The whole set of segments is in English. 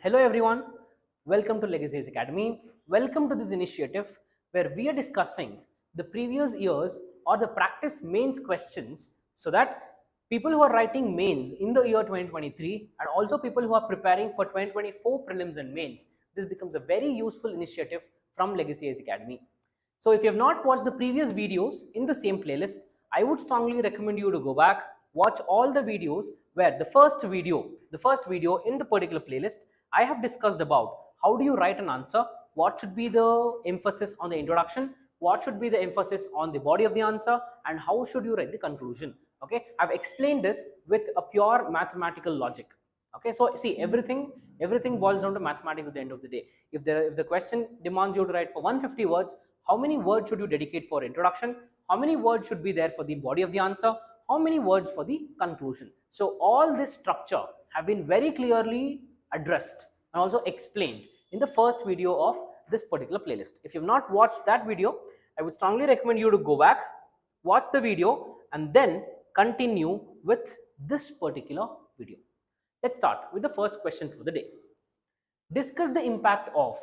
Hello everyone, welcome to Legacy IAS Academy. Welcome to this initiative where we are discussing the previous years or the practice mains questions so that people who are writing mains in the year 2023 and also people who are preparing for 2024 prelims and mains, this becomes a very useful initiative from Legacy IAS Academy. So if you have not watched the previous videos in the same playlist, I would strongly recommend you to go back, watch all the videos where the first video in the particular playlist, I have discussed about how do you write an answer, what should be the emphasis on the introduction, what should be the emphasis on the body of the answer, and how should you write the conclusion. Okay, I've explained this with a pure mathematical logic. Okay, so see, everything boils down to mathematics at the end of the day. If the question demands you to write for 150 words, how many words should you dedicate for introduction, how many words should be there for the body of the answer, how many words for the conclusion. So all this structure have been very clearly addressed and also explained in the first video of this particular playlist. If you have not watched that video, I would strongly recommend you to go back, watch the video, and then continue with this particular video. Let's start with the first question for the day. Discuss the impact of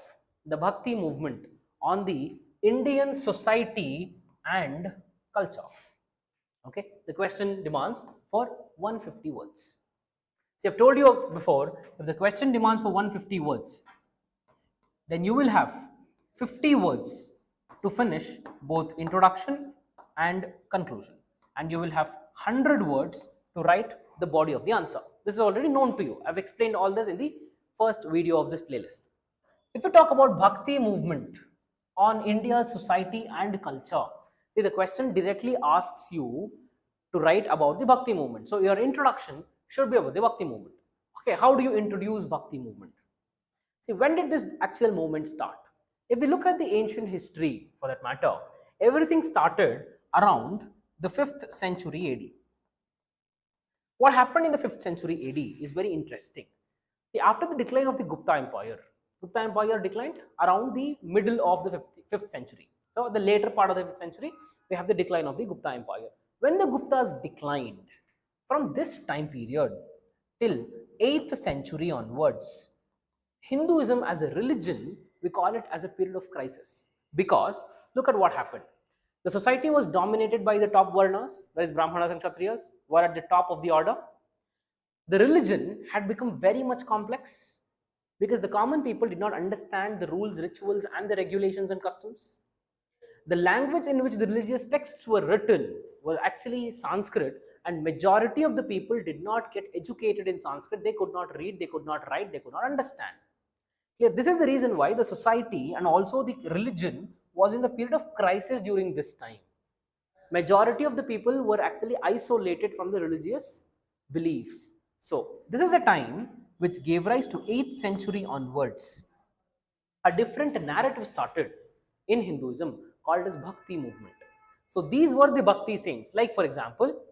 the Bhakti movement on the Indian society and culture. Okay, the question demands for 150 words. See, I've told you before, if the question demands for 150 words, then you will have 50 words to finish both introduction and conclusion, and you will have 100 words to write the body of the answer. This is already known to you. I've explained all this in the first video of this playlist. If you talk about Bhakti movement on India's society and culture, see, the question directly asks you to write about the Bhakti movement. So your introduction should be about the Bhakti movement. Okay, how do you introduce Bhakti movement? See, when did this actual movement start? If we look at the ancient history, for that matter, everything started around the 5th century AD. What happened in the 5th century AD is very interesting. See, after the decline of the Gupta Empire declined around the middle of the 5th century. So the later part of the 5th century, we have the decline of the Gupta Empire. When the Guptas declined, from this time period till 8th century onwards, Hinduism as a religion, we call it as a period of crisis. Because look at what happened. The society was dominated by the top varnas, that is Brahmanas and Kshatriyas, were at the top of the order. The religion had become very much complex because the common people did not understand the rules, rituals, and the regulations and customs. The language in which the religious texts were written was actually Sanskrit, and majority of the people did not get educated in Sanskrit. They could not read, they could not write, they could not understand. This is the reason why the society and also the religion was in the period of crisis during this time. Majority of the people were actually isolated from the religious beliefs. So this is the time which gave rise to 8th century onwards. A different narrative started in Hinduism called as Bhakti movement. So these were the Bhakti saints. Like for example,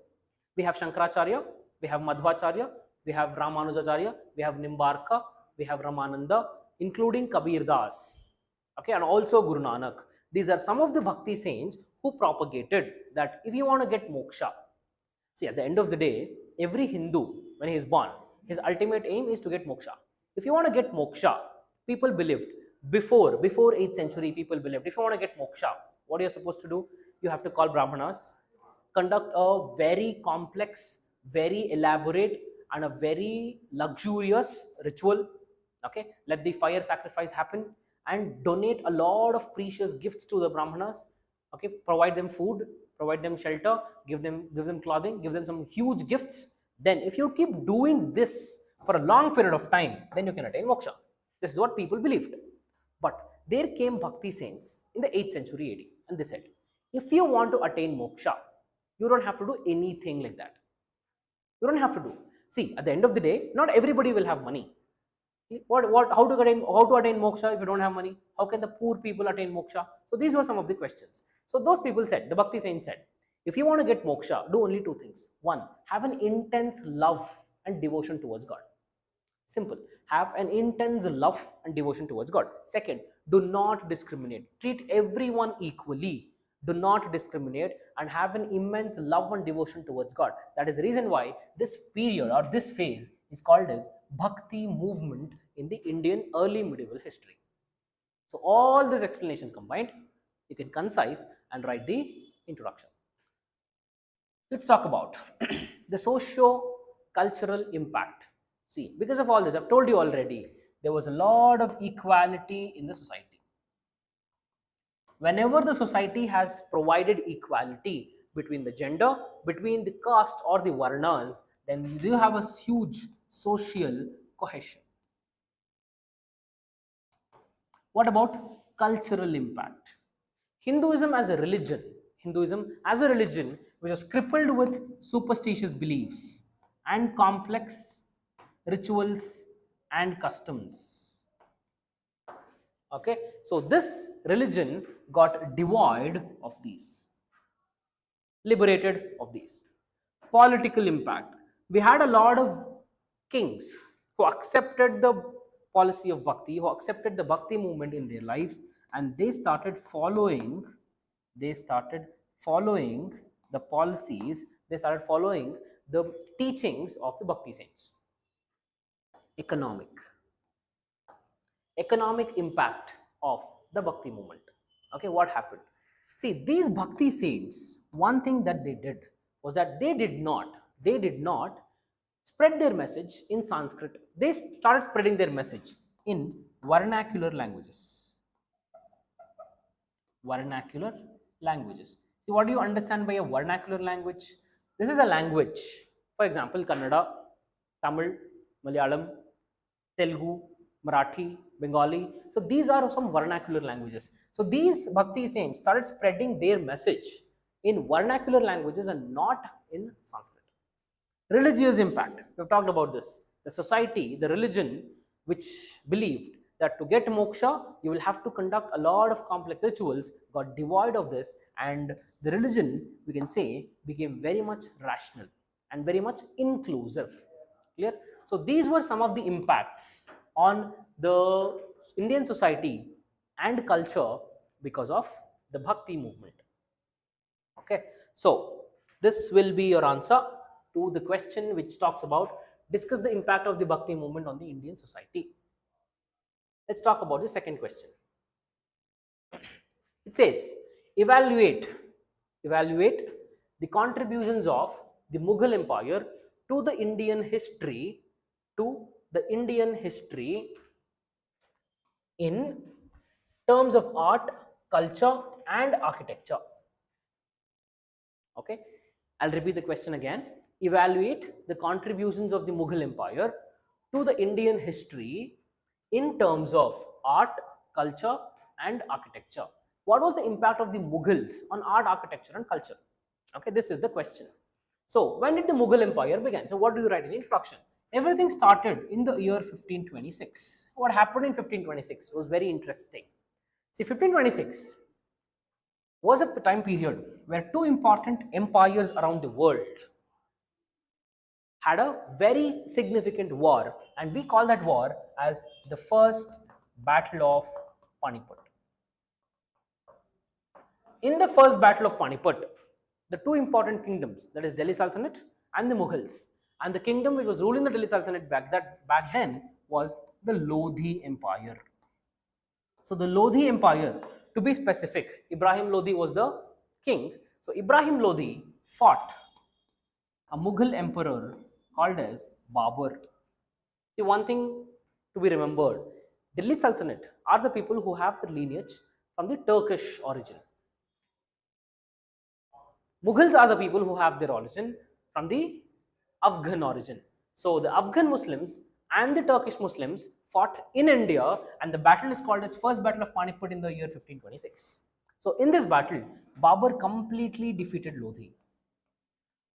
we have Shankaracharya, we have Madhvacharya, we have Ramanujacharya, we have Nimbarka, we have Ramananda, including Kabir Das, okay, and also Guru Nanak. These are some of the Bhakti saints who propagated that if you want to get moksha, see, at the end of the day, every Hindu, when he is born, his ultimate aim is to get moksha. If you want to get moksha, people believed, before 8th century, people believed, if you want to get moksha, what you're supposed to do? You have to call Brahmanas, conduct a very complex, very elaborate, and a very luxurious ritual. Okay, let the fire sacrifice happen and donate a lot of precious gifts to the Brahmanas. Okay, provide them food, provide them shelter, give them clothing, give them some huge gifts. Then if you keep doing this for a long period of time, then you can attain moksha. This is what people believed. But there came Bhakti saints in the 8th century AD, and they said, if you want to attain moksha, you don't have to do anything like that. You don't have to do. See, at the end of the day, not everybody will have money. How to attain moksha if you don't have money? How can the poor people attain moksha? So these were some of the questions. So those people said, the Bhakti saints said, if you want to get moksha, do only two things. One, have an intense love and devotion towards God. Simple. Have an intense love and devotion towards God. Second, do not discriminate. Treat everyone equally. Do not discriminate and have an immense love and devotion towards God. That is the reason why this period or this phase is called as Bhakti movement in the Indian early medieval history. So all this explanation combined, you can concise and write the introduction. Let's talk about the socio-cultural impact. See, because of all this, I've told you already, there was a lot of equality in the society. Whenever the society has provided equality between the gender, between the caste or the varnas, then you have a huge social cohesion. What about cultural impact? Hinduism as a religion which was crippled with superstitious beliefs and complex rituals and customs. Okay, so this religion got devoid of these, liberated of these. Political impact. We had a lot of kings who accepted the policy of bhakti, who accepted the bhakti movement in their lives, and they started following the policies, they started following the teachings of the bhakti saints. Economic impact of the bhakti movement. Okay, what happened? See, these bhakti saints, one thing that they did was that they did not spread their message in Sanskrit. They started spreading their message in vernacular languages. See, what do you understand by a vernacular language? This is a language, for example, Kannada, Tamil, Malayalam, Telugu, Marathi, Bengali. So these are some vernacular languages. So these bhakti saints started spreading their message in vernacular languages and not in Sanskrit. Religious impact. We've talked about this. The society, the religion, which believed that to get moksha, you will have to conduct a lot of complex rituals, got devoid of this, and the religion, we can say, became very much rational and very much inclusive. Clear? So these were some of the impacts on the Indian society and culture because of the bhakti movement. Okay, so this will be your answer to the question which talks about discuss the impact of the bhakti movement on the Indian society. Let's talk about the second question. It says evaluate the contributions of the Mughal Empire to the Indian history in terms of art, culture and architecture. Okay, I'll repeat the question again. Evaluate the contributions of the Mughal Empire to the Indian history in terms of art, culture and architecture. What was the impact of the Mughals on art, architecture and culture? Okay, this is the question. So when did the Mughal Empire begin? So what do you write in the introduction? Everything started in the year 1526. What happened in 1526 was very interesting. See, 1526 was a time period where two important empires around the world had a very significant war, and we call that war as the First Battle of Panipat. In the First Battle of Panipat, the two important kingdoms, that is Delhi Sultanate and the Mughals, and the kingdom which was ruling the Delhi Sultanate back then was the Lodhi Empire. So the Lodhi Empire, to be specific, Ibrahim Lodhi was the king. So Ibrahim Lodhi fought a Mughal emperor called as Babur. See, one thing to be remembered, Delhi Sultanate are the people who have the lineage from the Turkish origin. Mughals are the people who have their origin from the Afghan origin. So the Afghan Muslims and the Turkish Muslims fought in India, and the battle is called as First Battle of Panipat in the year 1526. So in this battle, Babur completely defeated Lodhi.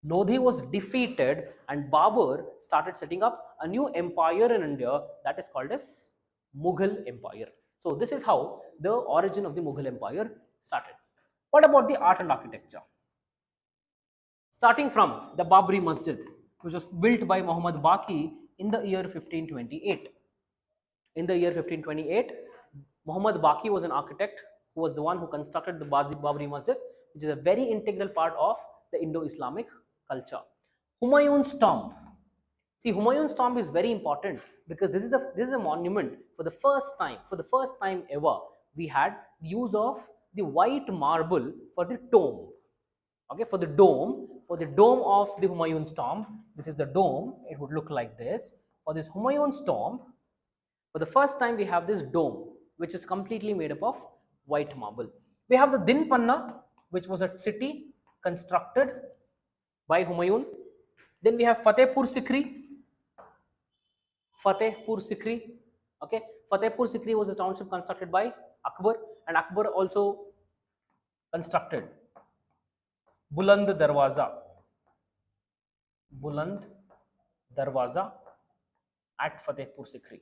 Lodhi was defeated and Babur started setting up a new empire in India that is called as Mughal Empire. So this is how the origin of the Mughal Empire started. What about the art and architecture? Starting from the Babri Masjid, which was built by Muhammad Baqi in the year 1528. In the year 1528, Muhammad Baqi was an architect who was the one who constructed the Babri Masjid, which is a very integral part of the Indo-Islamic culture. Humayun's tomb. See, Humayun's tomb is very important because this is a monument. For the first time ever, we had the use of the white marble for the tomb. Okay, for the dome of the Humayun's tomb. This is the dome. It would look like this. For this Humayun's tomb, for the first time we have this dome, which is completely made up of white marble. We have the Dinpanna, which was a city constructed by Humayun. Then we have Fatehpur Sikri. Fatehpur Sikri. Okay, Fatehpur Sikri was a township constructed by Akbar, and Akbar also constructed Buland Darwaza. Buland Darwaza at Fatehpur Sikri.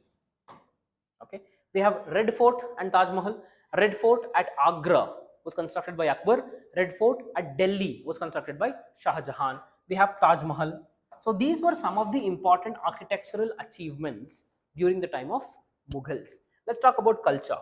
Okay, we have Red Fort and Taj Mahal. Red Fort at Agra was constructed by Akbar. Red Fort at Delhi was constructed by Shah Jahan. We have Taj Mahal. So these were some of the important architectural achievements during the time of Mughals. Let's talk about culture.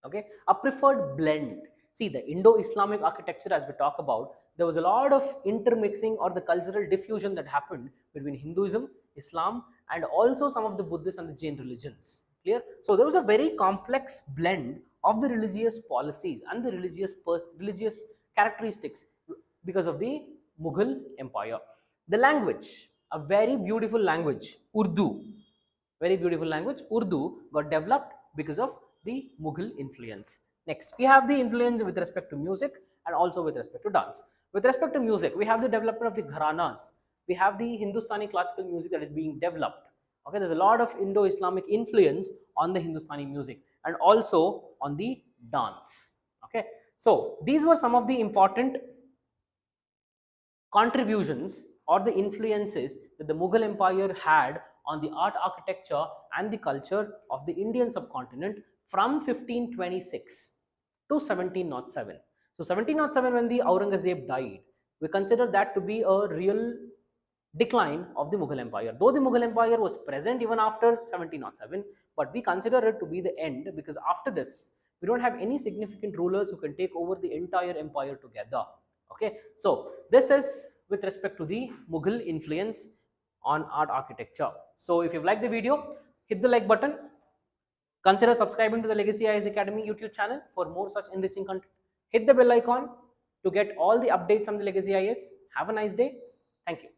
Okay, a preferred blend. See, the Indo-Islamic architecture, as we talk about, there was a lot of intermixing or the cultural diffusion that happened between Hinduism, Islam, and also some of the Buddhist and the Jain religions. Clear? So there was a very complex blend of the religious policies and the religious characteristics because of the Mughal Empire. The language, a very beautiful language, Urdu, very beautiful language, Urdu got developed because of the Mughal influence. Next, we have the influence with respect to music and also with respect to dance. With respect to music, we have the development of the gharanas. We have the Hindustani classical music that is being developed. Okay, there's a lot of Indo-Islamic influence on the Hindustani music and also on the dance. Okay, so these were some of the important contributions or the influences that the Mughal Empire had on the art, architecture and the culture of the Indian subcontinent from 1526 to 1707. So 1707, when the Aurangzeb died, we consider that to be a real decline of the Mughal Empire. Though the Mughal Empire was present even after 1707, but we consider it to be the end because after this, we don't have any significant rulers who can take over the entire empire together. Okay, so this is with respect to the Mughal influence on art architecture. So if you've liked the video, hit the like button. Consider subscribing to the Legacy IAS Academy YouTube channel for more such enriching content. Hit the bell icon to get all the updates on the Legacy IAS. Have a nice day. Thank you.